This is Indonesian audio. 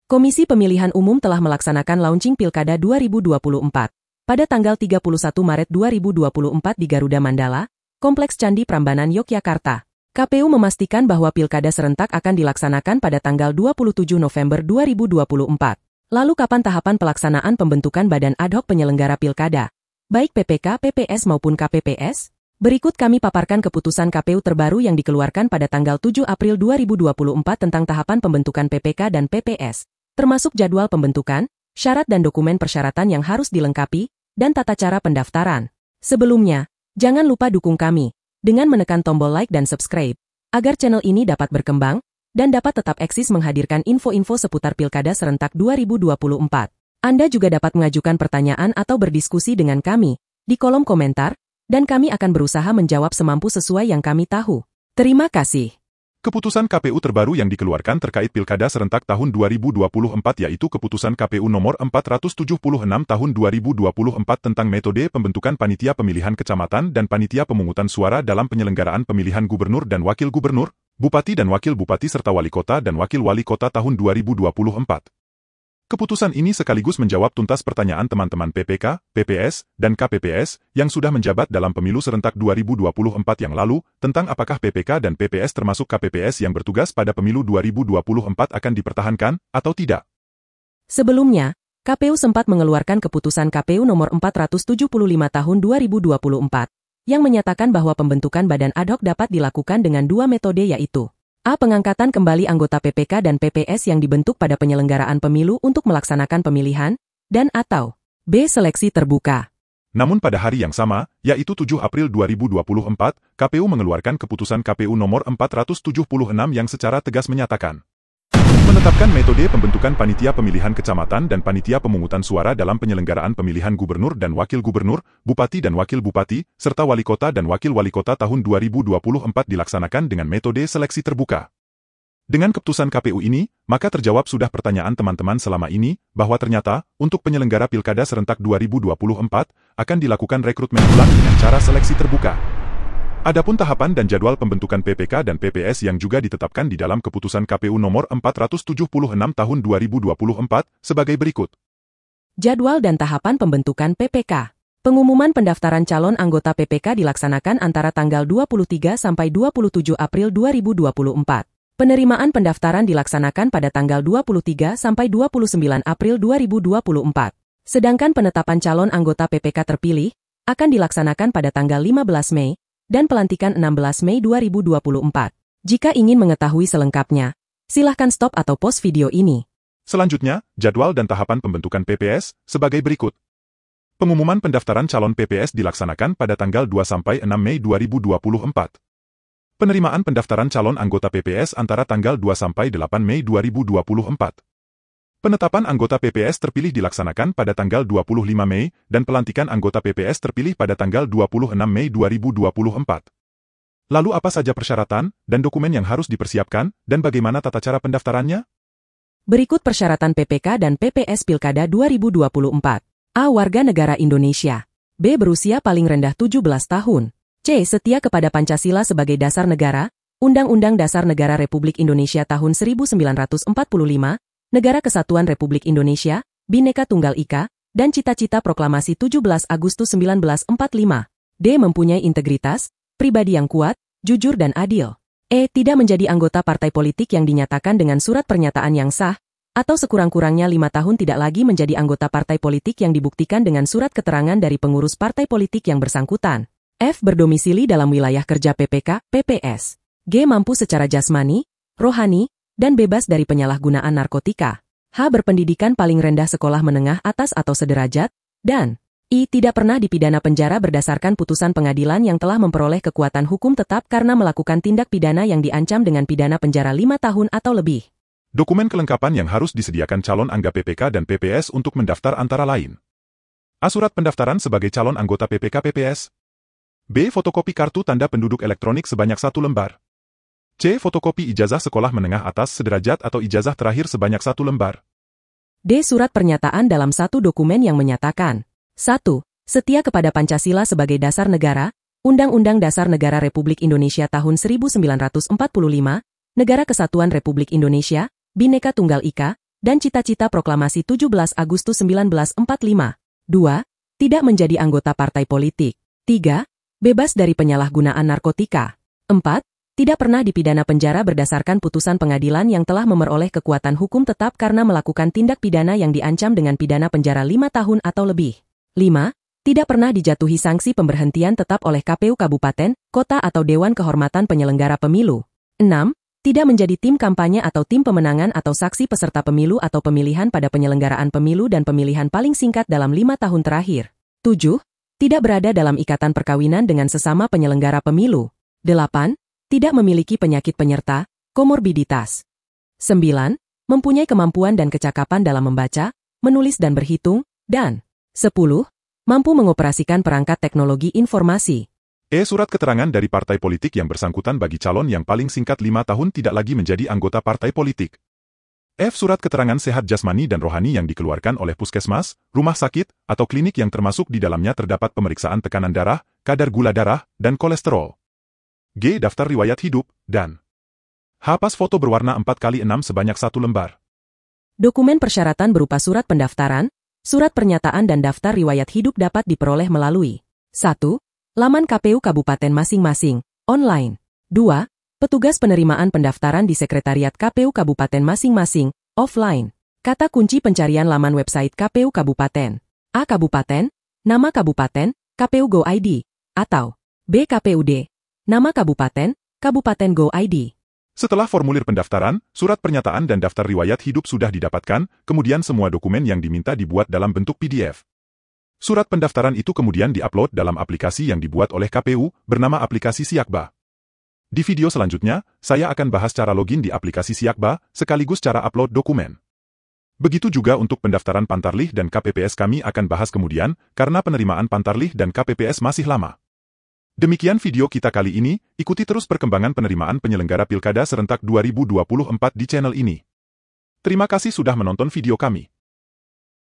Komisi Pemilihan Umum telah melaksanakan launching Pilkada 2024 pada tanggal 31 Maret 2024 di Garuda Mandala, Kompleks Candi Prambanan, Yogyakarta. KPU memastikan bahwa Pilkada serentak akan dilaksanakan pada tanggal 27 November 2024. Lalu kapan tahapan pelaksanaan pembentukan Badan Ad Hoc Penyelenggara Pilkada, baik PPK, PPS maupun KPPS? Berikut kami paparkan keputusan KPU terbaru yang dikeluarkan pada tanggal 7 April 2024 tentang tahapan pembentukan PPK dan PPS, termasuk jadwal pembentukan, syarat dan dokumen persyaratan yang harus dilengkapi, dan tata cara pendaftaran. Sebelumnya, jangan lupa dukung kami dengan menekan tombol like dan subscribe, agar channel ini dapat berkembang dan dapat tetap eksis menghadirkan info-info seputar Pilkada serentak 2024. Anda juga dapat mengajukan pertanyaan atau berdiskusi dengan kami di kolom komentar, dan kami akan berusaha menjawab semampu sesuai yang kami tahu. Terima kasih. Keputusan KPU terbaru yang dikeluarkan terkait Pilkada serentak tahun 2024 yaitu Keputusan KPU nomor 476 tahun 2024 tentang metode pembentukan panitia pemilihan kecamatan dan panitia pemungutan suara dalam penyelenggaraan pemilihan gubernur dan wakil gubernur, bupati dan wakil bupati serta wali kota dan wakil wali kota tahun 2024. Keputusan ini sekaligus menjawab tuntas pertanyaan teman-teman PPK, PPS, dan KPPS yang sudah menjabat dalam pemilu serentak 2024 yang lalu tentang apakah PPK dan PPS termasuk KPPS yang bertugas pada pemilu 2024 akan dipertahankan atau tidak. Sebelumnya, KPU sempat mengeluarkan keputusan KPU nomor 475 tahun 2024 yang menyatakan bahwa pembentukan badan ad hoc dapat dilakukan dengan dua metode yaitu A. Pengangkatan kembali anggota PPK dan PPS yang dibentuk pada penyelenggaraan pemilu untuk melaksanakan pemilihan, dan atau B. Seleksi terbuka. Namun pada hari yang sama, yaitu 7 April 2024, KPU mengeluarkan keputusan KPU nomor 476 yang secara tegas menyatakan menetapkan metode pembentukan panitia pemilihan kecamatan dan panitia pemungutan suara dalam penyelenggaraan pemilihan gubernur dan wakil gubernur, bupati dan wakil bupati, serta wali kota dan wakil wali kota tahun 2024 dilaksanakan dengan metode seleksi terbuka. Dengan keputusan KPU ini, maka terjawab sudah pertanyaan teman-teman selama ini, bahwa ternyata, untuk penyelenggara Pilkada serentak 2024, akan dilakukan rekrutmen ulang dengan cara seleksi terbuka. Adapun tahapan dan jadwal pembentukan PPK dan PPS yang juga ditetapkan di dalam keputusan KPU nomor 476 tahun 2024 sebagai berikut. Jadwal dan tahapan pembentukan PPK. Pengumuman pendaftaran calon anggota PPK dilaksanakan antara tanggal 23 sampai 27 April 2024. Penerimaan pendaftaran dilaksanakan pada tanggal 23 sampai 29 April 2024. Sedangkan penetapan calon anggota PPK terpilih akan dilaksanakan pada tanggal 15 Mei dan pelantikan 16 Mei 2024. Jika ingin mengetahui selengkapnya, silahkan stop atau pause video ini. Selanjutnya, jadwal dan tahapan pembentukan PPS sebagai berikut. Pengumuman pendaftaran calon PPS dilaksanakan pada tanggal 2 sampai 6 Mei 2024. Penerimaan pendaftaran calon anggota PPS antara tanggal 2 sampai 8 Mei 2024. Penetapan anggota PPS terpilih dilaksanakan pada tanggal 25 Mei dan pelantikan anggota PPS terpilih pada tanggal 26 Mei 2024. Lalu apa saja persyaratan dan dokumen yang harus dipersiapkan dan bagaimana tata cara pendaftarannya? Berikut persyaratan PPK dan PPS Pilkada 2024. A. Warga negara Indonesia. B. Berusia paling rendah 17 tahun. C. Setia kepada Pancasila sebagai dasar negara, Undang-Undang Dasar Negara Republik Indonesia tahun 1945, Negara Kesatuan Republik Indonesia, Bhinneka Tunggal Ika, dan cita-cita proklamasi 17 Agustus 1945. D. Mempunyai integritas, pribadi yang kuat, jujur dan adil. E. Tidak menjadi anggota partai politik yang dinyatakan dengan surat pernyataan yang sah, atau sekurang-kurangnya 5 tahun tidak lagi menjadi anggota partai politik yang dibuktikan dengan surat keterangan dari pengurus partai politik yang bersangkutan. F. Berdomisili dalam wilayah kerja PPK, PPS. G. Mampu secara jasmani, rohani, dan bebas dari penyalahgunaan narkotika. H. Berpendidikan paling rendah sekolah menengah atas atau sederajat, dan I. Tidak pernah dipidana penjara berdasarkan putusan pengadilan yang telah memperoleh kekuatan hukum tetap karena melakukan tindak pidana yang diancam dengan pidana penjara 5 tahun atau lebih. Dokumen kelengkapan yang harus disediakan calon anggota PPK dan PPS untuk mendaftar antara lain. A. Surat pendaftaran sebagai calon anggota PPK PPS. B. Fotokopi kartu tanda penduduk elektronik sebanyak 1 lembar. C. Fotokopi ijazah sekolah menengah atas sederajat atau ijazah terakhir sebanyak 1 lembar. D. Surat pernyataan dalam satu dokumen yang menyatakan 1. Setia kepada Pancasila sebagai dasar negara, Undang-Undang Dasar Negara Republik Indonesia tahun 1945, Negara Kesatuan Republik Indonesia, Bhinneka Tunggal Ika, dan cita-cita proklamasi 17 Agustus 1945. 2. Tidak menjadi anggota partai politik. 3. Bebas dari penyalahgunaan narkotika. 4. Tidak pernah dipidana penjara berdasarkan putusan pengadilan yang telah memperoleh kekuatan hukum tetap karena melakukan tindak pidana yang diancam dengan pidana penjara 5 tahun atau lebih. 5. Tidak pernah dijatuhi sanksi pemberhentian tetap oleh KPU Kabupaten, Kota atau Dewan Kehormatan Penyelenggara Pemilu. 6. Tidak menjadi tim kampanye atau tim pemenangan atau saksi peserta pemilu atau pemilihan pada penyelenggaraan pemilu dan pemilihan paling singkat dalam 5 tahun terakhir. 7. Tidak berada dalam ikatan perkawinan dengan sesama penyelenggara pemilu. 8. Tidak memiliki penyakit penyerta, komorbiditas. 9. Mempunyai kemampuan dan kecakapan dalam membaca, menulis dan berhitung, dan 10. Mampu mengoperasikan perangkat teknologi informasi. Surat keterangan dari partai politik yang bersangkutan bagi calon yang paling singkat 5 tahun tidak lagi menjadi anggota partai politik. Surat keterangan sehat jasmani dan rohani yang dikeluarkan oleh puskesmas, rumah sakit, atau klinik yang termasuk di dalamnya terdapat pemeriksaan tekanan darah, kadar gula darah, dan kolesterol. G. Daftar riwayat hidup, dan H. Pas foto berwarna 4x6 sebanyak 1 lembar. Dokumen persyaratan berupa surat pendaftaran, surat pernyataan dan daftar riwayat hidup dapat diperoleh melalui 1. Laman KPU Kabupaten masing-masing, online. 2. Petugas penerimaan pendaftaran di Sekretariat KPU Kabupaten masing-masing, offline. Kata kunci pencarian laman website KPU Kabupaten. A. Kabupaten, nama Kabupaten, KPU Go ID, atau B. KPUD. Nama Kabupaten, Kabupaten Go ID. Setelah formulir pendaftaran, surat pernyataan dan daftar riwayat hidup sudah didapatkan, kemudian semua dokumen yang diminta dibuat dalam bentuk PDF. Surat pendaftaran itu kemudian diupload dalam aplikasi yang dibuat oleh KPU, bernama aplikasi Siakba. Di video selanjutnya, saya akan bahas cara login di aplikasi Siakba, sekaligus cara upload dokumen. Begitu juga untuk pendaftaran Pantarlih dan KPPS kami akan bahas kemudian, karena penerimaan Pantarlih dan KPPS masih lama. Demikian video kita kali ini, ikuti terus perkembangan penerimaan penyelenggara Pilkada serentak 2024 di channel ini. Terima kasih sudah menonton video kami.